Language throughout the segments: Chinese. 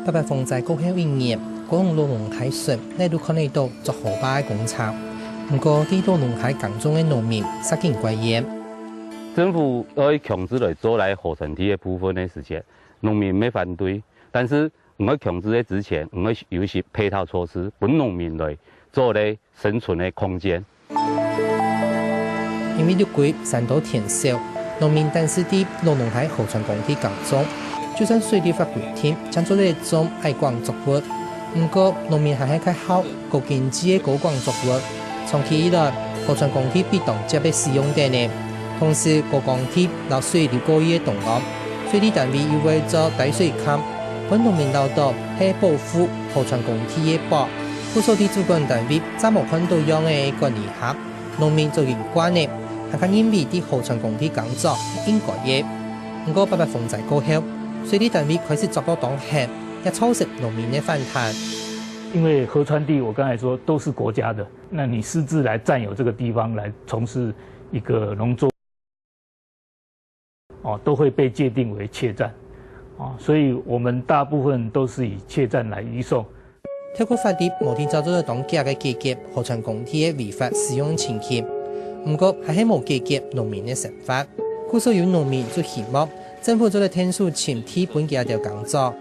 北北风在过后1年，高雄罗龙海顺来到看得到做河坝的工厂，不过地罗龙海港中的农民杀进归严。政府要强制来做来河川体的部分的时间，农民没反对，但是我们强制的之前，我们有一些配套措施，本农民来做咧生存的空间。因为绿季山岛田少，农民但是伫罗龙海河川工地工作，就算水利法规定将做咧种爱光作物，不过农民还系较好高经济的高光作物。长期以来，河川工地被当接的使用地呢。同时，高工地流水流过伊的动案，水利单位又为做排水坎，本农民劳动系保护河川工地的保。附属地主管单位暂无看到样的管理下，农民就严管呢，还看因为伫河川工地工作应该嘅。不过，北北风灾过后，水利单位开始抓到当下，也促使农民的反弹。因为河川地，我刚才说都是国家的，那你私自来占有这个地方来从事一个农作，都会被界定为窃占，所以我们大部分都是以窃占来移送。透过法律，无天找到当假嘅解决河川工地的违法使用情形，不过还是无解决农民的生活。故所有农民就希望政府做了天数前提本家条工作。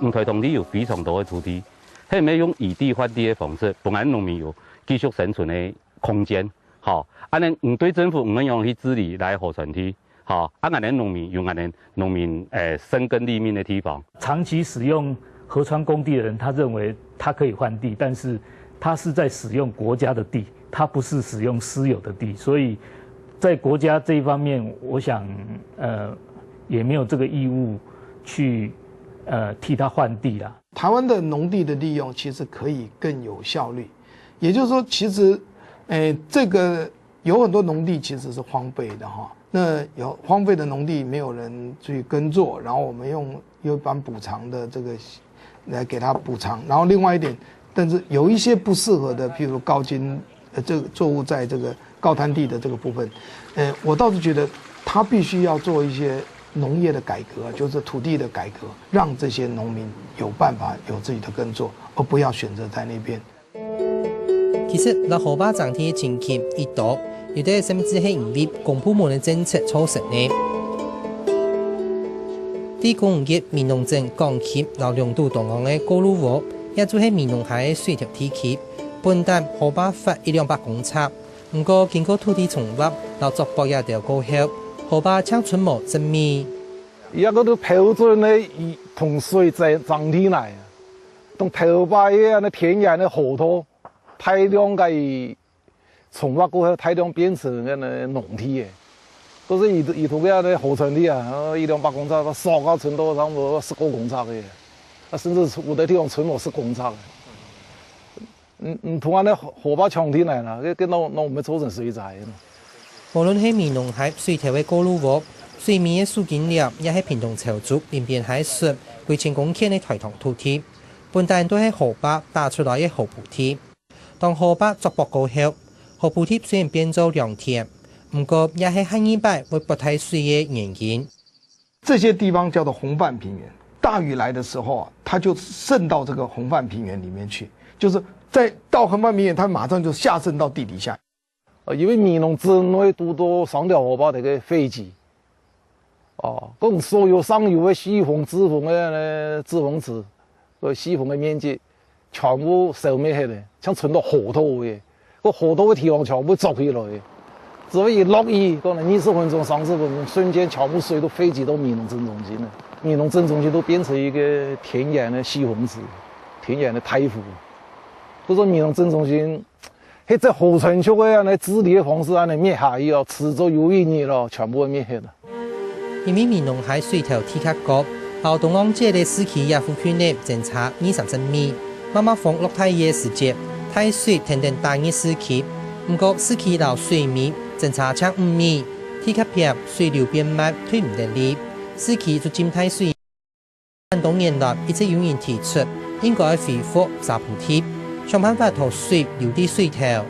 五台土地有非常多的土地，系咪用以地换地的方式，帮咱农民有继续生存的空间。好，安尼唔对政府唔能用去治理来河川地。好，安尼农民用安尼农民生根立命的地方。长期使用河川工地的人，他认为他可以换地，但是他是在使用国家的地，他不是使用私有的地，所以在国家这一方面，我想也没有这个义务去替他换地啦。台湾的农地的利用其实可以更有效率，也就是说，其实这个有很多农地其实是荒废的哈。那有荒废的农地没有人去耕作，然后我们用一般补偿的这个来给他补偿，然后另外一点，但是有一些不适合的，譬如高筋这个作物在这个高滩地的这个部分，我倒是觉得他必须要做一些农业的改革，就是土地的改革，让这些农民有办法有自己的耕作，而不要选择在那边。其实，在河坝整体的情形一度。有啲甚至係因為公部門嘅政策促成呢。啲公園嘅民農鎮港協和兩度同行嘅高路河，也就係民農海嘅水條地區，本單河壩發100-200公尺，不過經過土地重劃，然後作博一條過後，河壩將春無正面。一個都標準嘅同水在整體嚟，同頭壩一樣嘅田野嘅河套，大量嘅。重劃過後，大量變成嘅農地嘅，都是以土嘅啲河川地啊，100-200公尺，到沙高程度差唔多10多公尺嘅，甚至有啲地方存落10公尺嘅。同安啲河壩長天嚟啦，佢我們造成水災。無論係民農海水條嘅高路河，水面嘅水景量也係屏東潮族連邊海水幾千公頃嘅台塘土地，本大都係河壩打出來嘅河埔地。當河壩作博過後，河埔地雖然變做良田，不過也係旱一敗會不太水嘅原因。這些地方叫做洪泛平原，大雨來的時候啊，它就滲到這個洪泛平原裡面去，就是在到洪泛平原，它馬上就下滲到地底下。因為民農鎮內都到上條河壩嘅飛機，咁所有上游嘅西洪、支洪嘅支洪池，西洪嘅面積全部消滅去了，像存到河套嘅。個河套嘅地方全部築起來，只要一落雨，可能20分鐘、30分鐘，瞬間全部水都飛集到民農鎮中心了。民農鎮中心都變成一個田園的西洪池、田園的台湖。所以說民農鎮中心，喺這河川區嘅樣治理嘅方式，嚟滅下以後，遲早有一年咯，全部會滅hết啦。因為民農海水條體較高，後東岸這類市區也附近呢偵查20-30米，慢慢放落太熱時節。太水天天大熱市區，不過市區流水面正差5米，體較偏，水流變慢，推唔得力，市區就浸太水。多年來一直有人提出應該恢復沙埔地，想辦法讓水流啲水頭。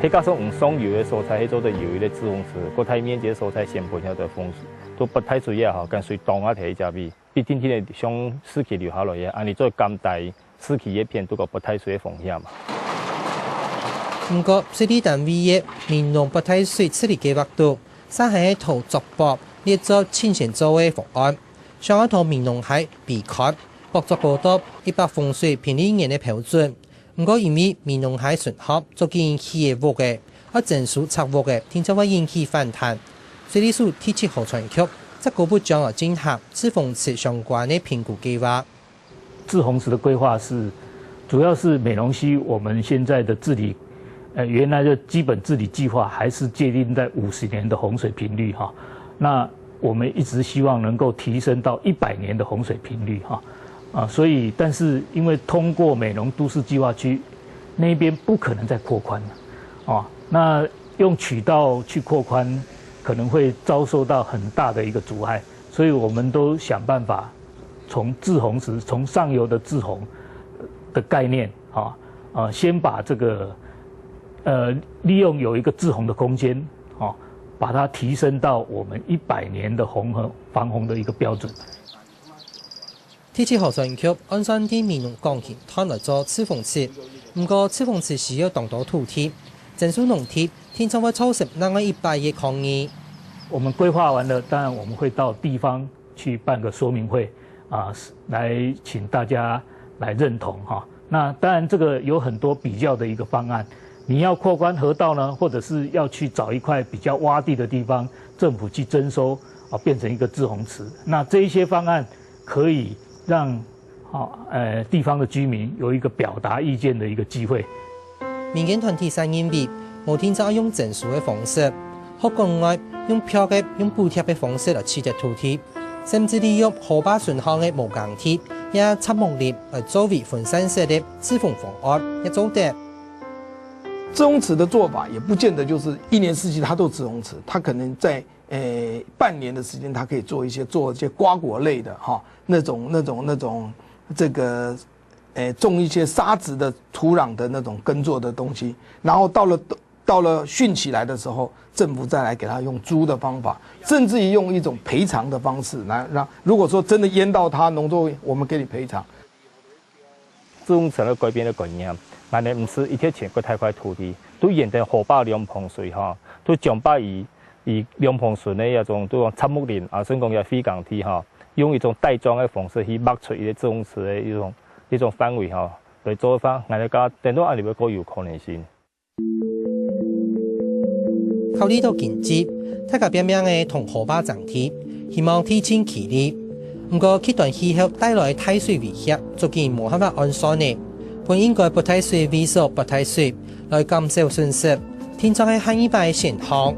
迄加上上游的蔬菜，迄做的游的志洪池，国太面积的蔬菜成本遐的丰富，都不太水也好，跟水冻啊摕去食米，一天天的上湿气留下来嘅，安尼做甘带湿气一片都个不太水的风险嘛。不过，水利单位嘅民农不太水处理计划度，山海图逐步列作清线做嘅方案，上一套民农海被砍，博作高达100风水平理年嘅标准。不过，因为民农海损耗足见引起嘅污嘅，整数拆污嘅，听说会引起反弹。水利署提起河川局，则高部将要进行志洪池相关的评估计划。志洪池的规划是，主要是美浓溪我们现在的治理，原来的基本治理计划还是界定在50年的洪水频率哈。那我们一直希望能够提升到100年的洪水频率哈。所以但是因为通过美浓都市计划区那边不可能再扩宽了，那用渠道去扩宽可能会遭受到很大的一个阻碍，所以我们都想办法从滞洪池，从上游的滞洪的概念先把这个利用有一个滞洪的空间把它提升到我们100年的防洪的一个标准。提起河川局按算啲民农钢琴摊来做赤峰池，不过赤峰池需要动到土地，政府农体听说会抽实那个100嘅抗议。我们规划完了，当然我们会到地方去办个说明会来请大家来认同那当然这个有很多比较的一个方案，你要扩宽河道呢，或者是要去找一块比较洼地的地方，政府去征收变成一个滞洪池。那这一些方案可以让地方的居民有一个表达意见的一个机会。民间团体认为，无听说用整数的方式，或国外用票嘅、用补贴的方式来取得土地，甚至利用河坝顺巷的无钢铁也插木林来作为分散式的止洪方案，也做得。滞洪池的做法也不见得就是1年4季它都滞洪池，它可能在半年的时间，它可以做一些瓜果类的那种这个种一些沙质的土壤的那种耕作的东西，然后到了汛期来的时候，政府再来给他用租的方法，甚至于用一种赔偿的方式来让，如果说真的淹到它农作物，我们给你赔偿。志洪池的改变的概念，那你不是一天前过太块土地，都沿着河坝两旁水都将把以两旁顺的那种都用插木林甚至讲也非钢铁用一种袋装的方式去挖出一个志洪池的一种范围来做法，我哋讲等到安尼要够有可能性。考虑到经济，大家拼命的同河坝涨铁，希望提前起力。不过极端气候带来的太水威胁，足见无办法安算的。本应该不太水为所不太水，来减少损失，天作係限100的现象。